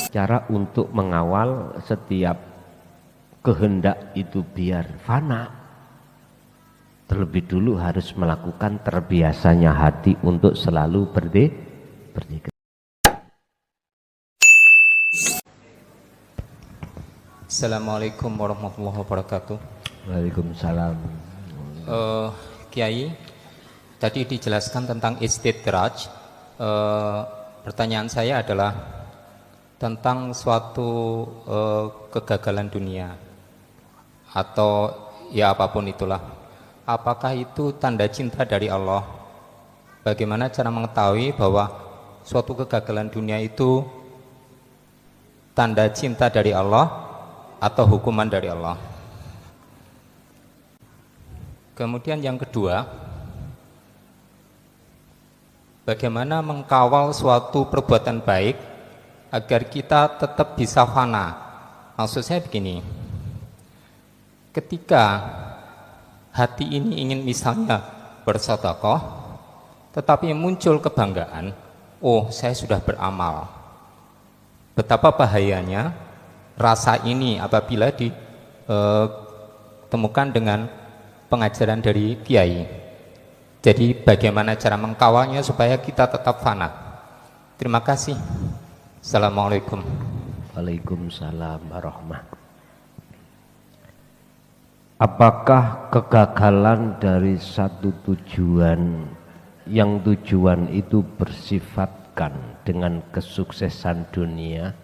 cara untuk mengawal setiap kehendak itu biar fana. Terlebih dulu harus melakukan terbiasanya hati untuk selalu berzikir. Assalamualaikum warahmatullahi wabarakatuh. Waalaikumsalam. Kiai, tadi dijelaskan tentang istidraj. Pertanyaan saya adalah tentang suatu kegagalan dunia atau ya apapun itulah. Apakah itu tanda cinta dari Allah? Bagaimana cara mengetahui bahwa suatu kegagalan dunia itu tanda cinta dari Allah atau hukuman dari Allah? Kemudian yang kedua, bagaimana mengkawal suatu perbuatan baik agar kita tetap bisa fana? Maksud saya begini, ketika hati ini ingin misalnya bersedekah, tetapi muncul kebanggaan, oh saya sudah beramal. Betapa bahayanya rasa ini apabila ditemukan dengan pengajaran dari kiai. Jadi bagaimana cara mengkawalnya supaya kita tetap fana? Terima kasih. Assalamualaikum. Waalaikumsalam warahmatullahi. Apakah kegagalan dari satu tujuan yang tujuan itu bersifatkan dengan kesuksesan dunia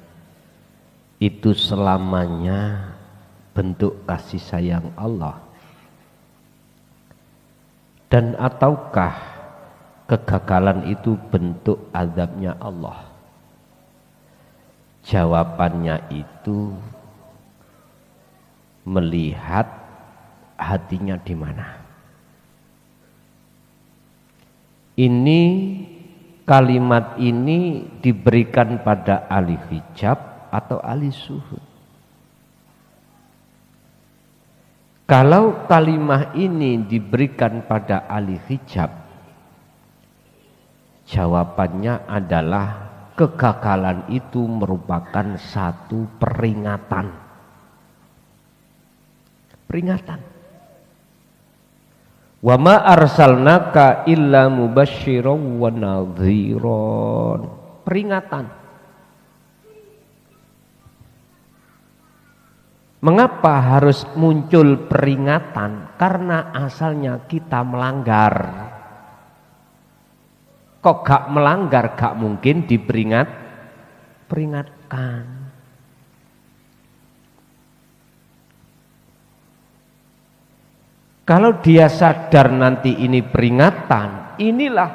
itu selamanya bentuk kasih sayang Allah? Dan ataukah kegagalan itu bentuk azabnya Allah? Jawabannya itu melihat hatinya di mana. Ini kalimat ini diberikan pada ahli hijab atau ahli suhud. Kalau kalimat ini diberikan pada ahli hijab, jawabannya adalah kegagalan itu merupakan satu peringatan. Peringatan. Wa ma arsalnaka illa mubasysyiran wa nadhiran. Peringatan. Mengapa harus muncul peringatan? Karena asalnya kita melanggar. Kok gak melanggar, gak mungkin peringatkan. Kalau dia sadar nanti ini peringatan, inilah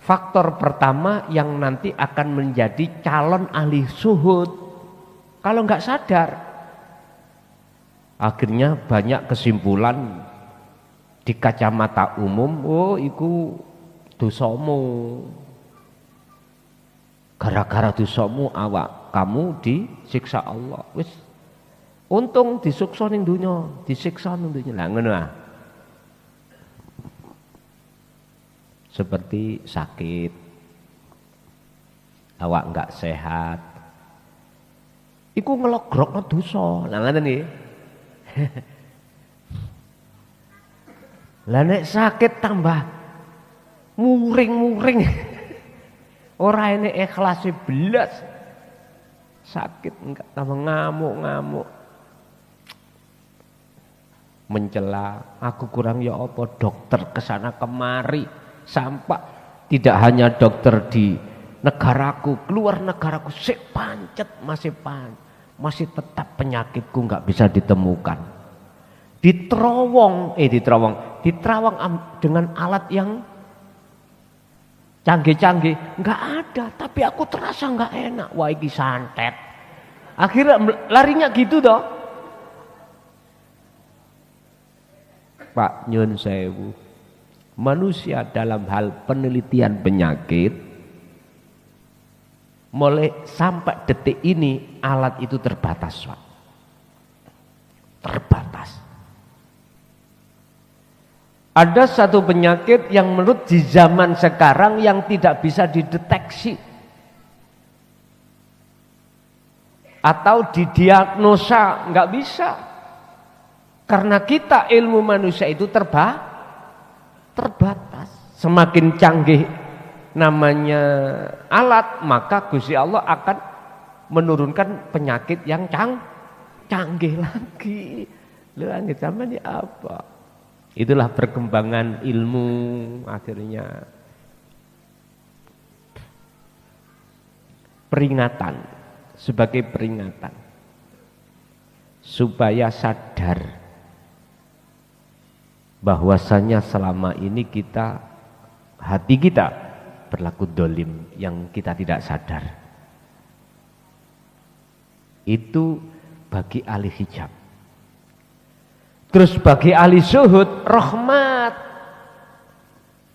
faktor pertama yang nanti akan menjadi calon ahli suhud. Kalau nggak sadar, akhirnya banyak kesimpulan di kacamata umum, oh iku dosamu. Gara-gara dosamu awak kamu disiksa Allah. Wis untung disiksa ning dunya, disiksa ning dunya. Lah ngono ah. Seperti sakit, awak enggak sehat. Iku ngelogrokno dosa. Lah ngoten nggih. Lah nek sakit tambah muring-muring. Ora enek ikhlase belas. Sakit enggak tambah ngamuk-ngamuk. Mencela, aku kurang ya apa, dokter kesana kemari, sampai tidak hanya dokter di negaraku, keluar negaraku, sik pancet masih tetap penyakitku nggak bisa ditemukan. Diterawang dengan alat yang canggih-canggih, nggak ada, tapi aku terasa nggak enak, wah iki santet. Akhirnya larinya gitu toh. Pak nyun sewu, manusia dalam hal penelitian penyakit mulai sampai detik ini alat itu terbatas, Pak. Terbatas. Ada satu penyakit yang menurut di zaman sekarang yang tidak bisa dideteksi. atau didiagnosa, nggak bisa. Karena kita ilmu manusia itu terbatas. Semakin canggih namanya alat, maka Gusti Allah akan menurunkan penyakit yang canggih lagi. Lu anggit sama ini apa? Itulah perkembangan ilmu akhirnya. Peringatan, sebagai peringatan supaya sadar bahwasanya selama ini hati kita berlaku dolim yang kita tidak sadar. Itu bagi ahli hijab. Terus bagi ahli zuhud, rahmat,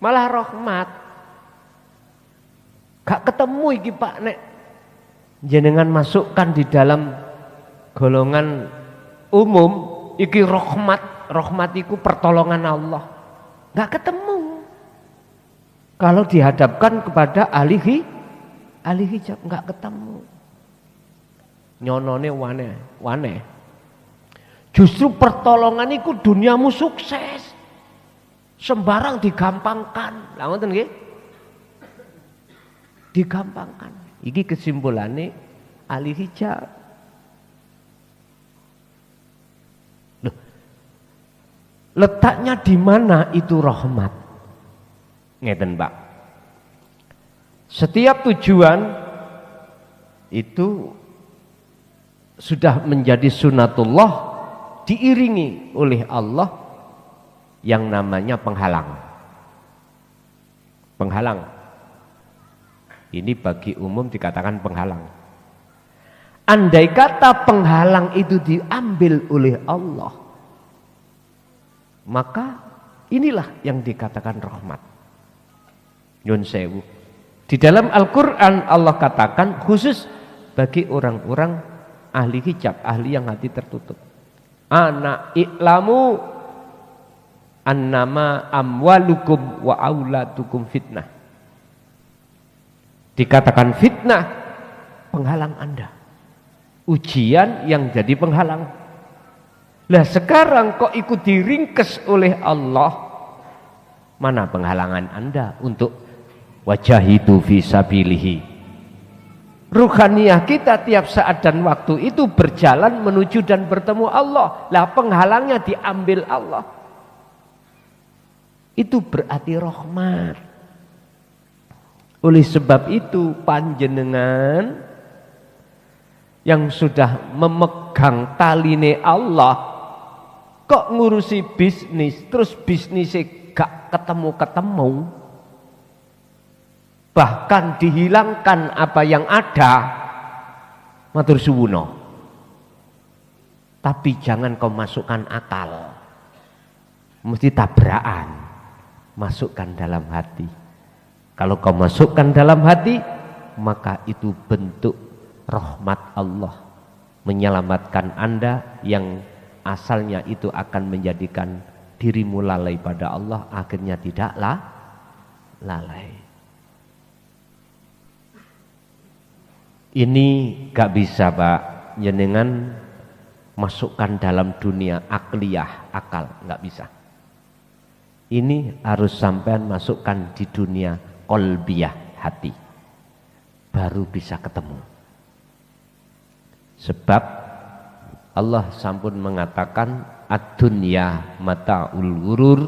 malah rahmat. Gak ketemu iki Pak nek jenengan masukkan di dalam golongan umum iki rahmat. Rahmat itu pertolongan Allah. Gak ketemu. Kalau dihadapkan kepada ahli hijab gak ketemu. Nyonone wane. Justru pertolongan itu duniamu sukses. Sembarang digampangkan. Lah ngoten nggih? Digampangkan. Iki kesimpulannya ahli hijab. Letaknya di mana itu rahmat? Ngeten Pak. Setiap tujuan itu sudah menjadi sunatullah diiringi oleh Allah yang namanya penghalang. Penghalang. Ini bagi umum dikatakan penghalang. Andai kata penghalang itu diambil oleh Allah, maka inilah yang dikatakan rahmat. Nyun sewu. Di dalam Al-Quran Allah katakan khusus bagi orang-orang ahli hijab, ahli yang hati tertutup. Ana i'lamu annama amwalukum wa auladukum fitnah. Dikatakan fitnah, penghalang Anda. Ujian yang jadi penghalang. Lah sekarang kok ikut diringkes oleh Allah, mana penghalangan Anda untuk wajahidu fi sabilihi? Ruhaniyah kita tiap saat dan waktu itu berjalan menuju dan bertemu Allah. Lah penghalangnya diambil Allah. Itu berarti rahmat. Oleh sebab itu panjenengan yang sudah memegang taline Allah kok ngurusi bisnis, terus bisnisnya gak ketemu-ketemu, bahkan dihilangkan apa yang ada, matur suwuno. Tapi jangan kau masukkan akal, mesti tabrakan, masukkan dalam hati. Kalau kau masukkan dalam hati, maka itu bentuk rahmat Allah menyelamatkan Anda yang asalnya itu akan menjadikan dirimu lalai pada Allah, akhirnya tidak lalai. Ini gak bisa Pak, jenengan masukkan dalam dunia akliyah, akal, gak bisa. Ini harus sampean masukkan di dunia qalbiyah, hati, baru bisa ketemu. Sebab Allah sampun mengatakan ad-dunya mata'ul ghurur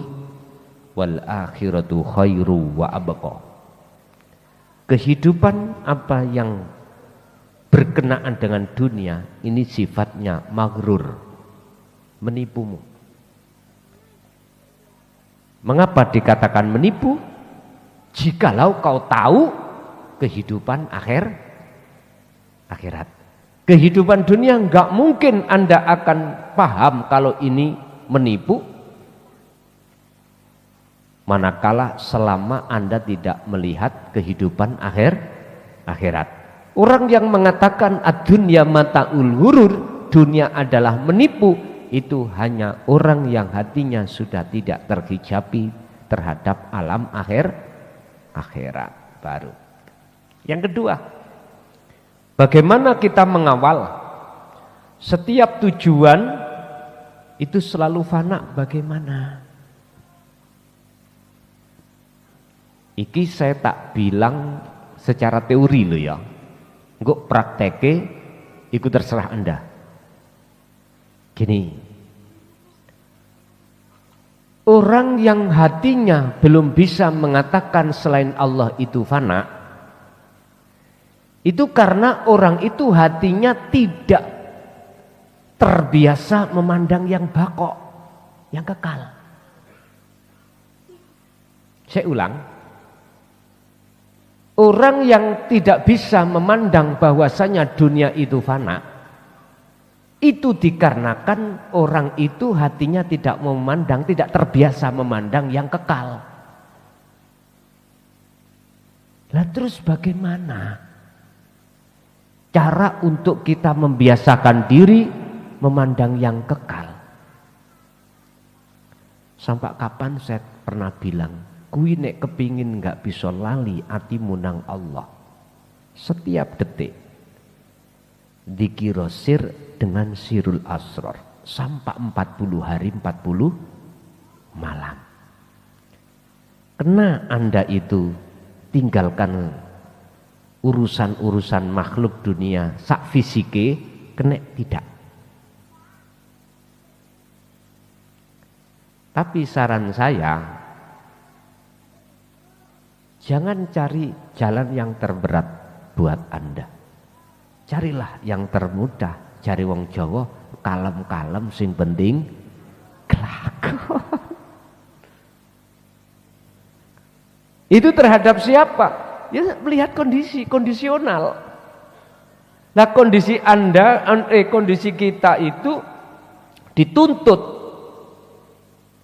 wal akhiratu khairu wa abqa. Kehidupan apa yang berkenaan dengan dunia ini sifatnya maghrur, menipumu. Mengapa dikatakan menipu? Jikalau kau tahu kehidupan akhirat. Kehidupan dunia enggak mungkin Anda akan paham kalau ini menipu, manakala selama Anda tidak melihat kehidupan akhirat. Orang yang mengatakan ad-dunya mata'ul ghurur, dunia adalah menipu, itu hanya orang yang hatinya sudah tidak terhijabi terhadap alam akhirat baru. Yang kedua, bagaimana kita mengawal Setiap tujuan itu selalu fana, bagaimana? Iki saya tak bilang secara teori loh ya. Engko prakteke iku terserah Anda. Gini. Orang yang hatinya belum bisa mengatakan selain Allah itu fana, itu karena orang itu hatinya tidak terbiasa memandang yang bakok, yang kekal. Saya ulang. Orang yang tidak bisa memandang bahwasanya dunia itu fana, itu dikarenakan orang itu hatinya tidak memandang, tidak terbiasa memandang yang kekal. Lah terus bagaimana cara untuk kita membiasakan diri memandang yang kekal? Sampai kapan saya pernah bilang, kui nek kepingin nggak bisa lali atimu nang Allah, setiap detik dikira sir dengan sirul asror sampai 40 hari 40 malam. Kena Anda itu tinggalkan urusan-urusan makhluk dunia sak fisike, kena tidak. Tapi saran saya, jangan cari jalan yang terberat buat Anda. Carilah yang termudah. Cari wong Jawa, kalem-kalem sing penting kelakon. Itu terhadap siapa? Ya melihat kondisi, kondisional. Nah kondisi Anda, kondisi kita itu dituntut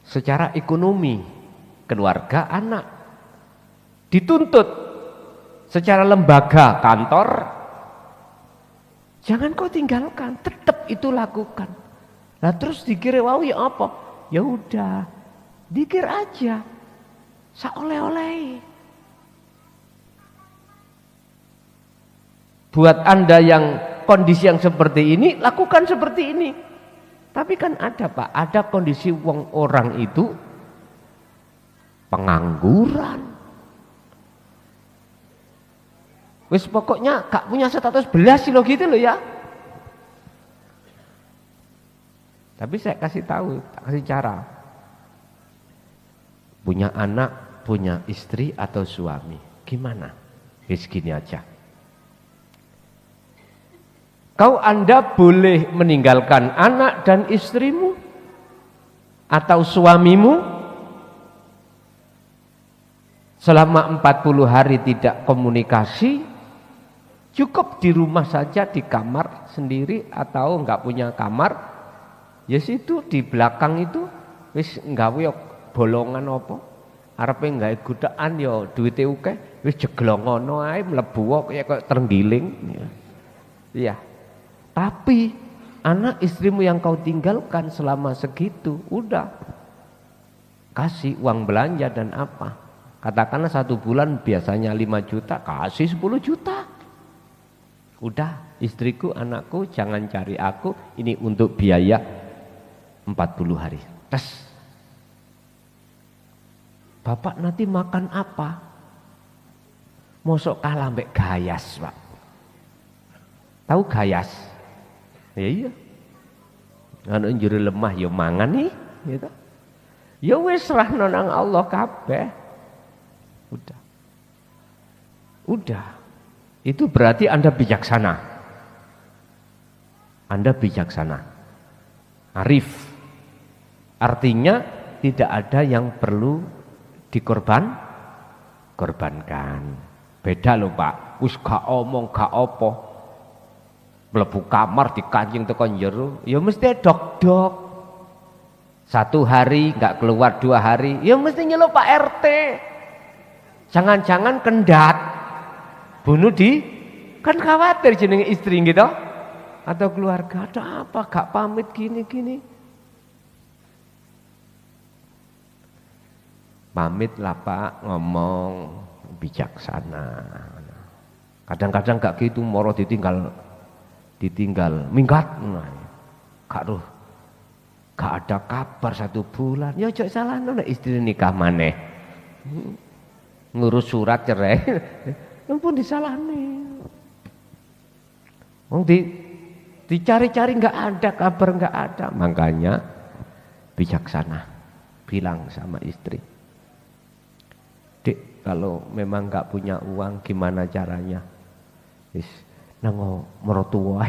secara ekonomi, keluarga, anak. Dituntut secara lembaga, kantor. Jangan kau tinggalkan, tetap itu lakukan. Nah terus dikira wow ya apa? Ya udah, dikir aja, sak oleh-oleh. Buat Anda yang kondisi yang seperti ini, lakukan seperti ini. Tapi kan ada Pak, ada kondisi orang itu pengangguran. Wis pokoknya gak punya status belas sih lo gitu loh ya. Tapi saya kasih tahu, tak kasih cara. Punya anak, punya istri atau suami, gimana? Wis gini aja. Kau Anda boleh meninggalkan anak dan istrimu atau suamimu selama 40 hari tidak komunikasi, cukup di rumah saja di kamar sendiri atau enggak punya kamar, ya situ di belakang itu wis nggawe bolongan apa, arepe nggawe gudaan ya duwite akeh, wis jeglong ngono ae mlebu kaya terenggiling ya. Iya. Tapi anak istrimu yang kau tinggalkan selama segitu, udah kasih uang belanja dan apa. Katakanlah 1 bulan biasanya 5 juta, kasih 10 juta. Udah istriku, anakku jangan cari aku, ini untuk biaya 40 hari. Tes. Bapak nanti makan apa? Mosok kalah mbek gayas, Pak. Tahu gayas? Ya iya. Anu njero lemah ya mangan nih, gitu. Ya wis serahno nang Allah kabeh. Udah. Udah. Itu berarti Anda bijaksana. Anda bijaksana. Arif. Artinya tidak ada yang perlu korbankan. Beda loh Pak. Wis gak omong gak apa. Mlebu kamar dikancing tekan jero, ya mesti dok-dok. 1 hari nggak keluar, 2 hari, ya mesti nyeluk Pak RT. Jangan-jangan kendat, bunuh di, kan khawatir jenenge istri gitu, atau keluarga, ada apa? Gak pamit gini-gini. Pamit lah Pak, ngomong bijaksana. Kadang-kadang gak gitu, moro ditinggal minggat. Nah, Kak gak ada kabar 1 bulan. Ya ojo salahno nek istri nikah maneh. Ngurus surat cerai. Ampun disalahne. Wong dicari-cari nggak ada kabar, nggak ada. Makanya bijaksana bilang sama istri, Dek, kalau memang nggak punya uang gimana caranya? Wis nang mertua.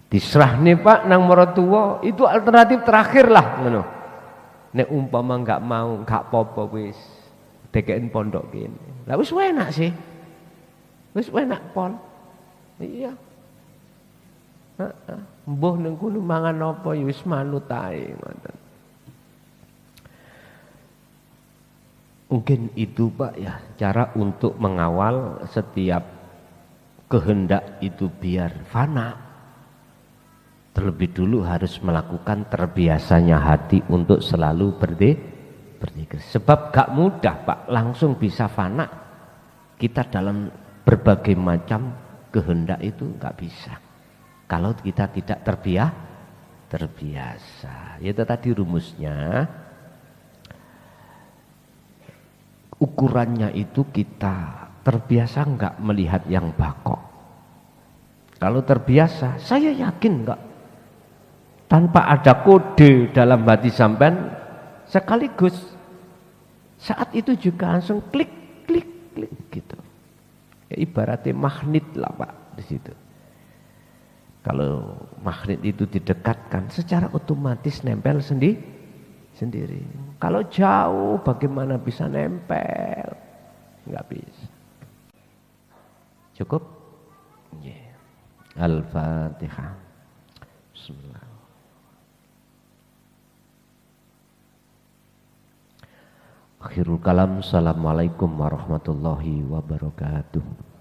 Diserah nih Pak nang mertua, itu alternatif terakhir lah ngono. Nek umpama nggak mau, nggak apa-apa wis dekein pondok kene. Lah wis enak sih. Wis enak pon. Iya. Heeh. Mbuh ning kono mangan apa ya wis manut ae ngoten. Mungkin itu Pak ya cara untuk mengawal setiap kehendak itu biar fana. Terlebih dulu harus melakukan terbiasanya hati untuk selalu berzikir. Sebab gak mudah Pak, langsung bisa fana. Kita dalam berbagai macam kehendak itu gak bisa. Kalau kita tidak terbiasa. Itu tadi rumusnya. Ukurannya itu kita terbiasa enggak melihat yang bakok. Kalau terbiasa, saya yakin enggak. Tanpa ada kode dalam hati sampean, sekaligus saat itu juga langsung klik gitu. Ya, ibaratnya magnet lah Pak di situ. Kalau magnet itu didekatkan, secara otomatis nempel sendiri. Kalau jauh bagaimana bisa nempel? Enggak bisa. Cukup? Yeah. Al-Fatihah. Bismillah. Akhirul kalam. Assalamualaikum warahmatullahi wabarakatuh.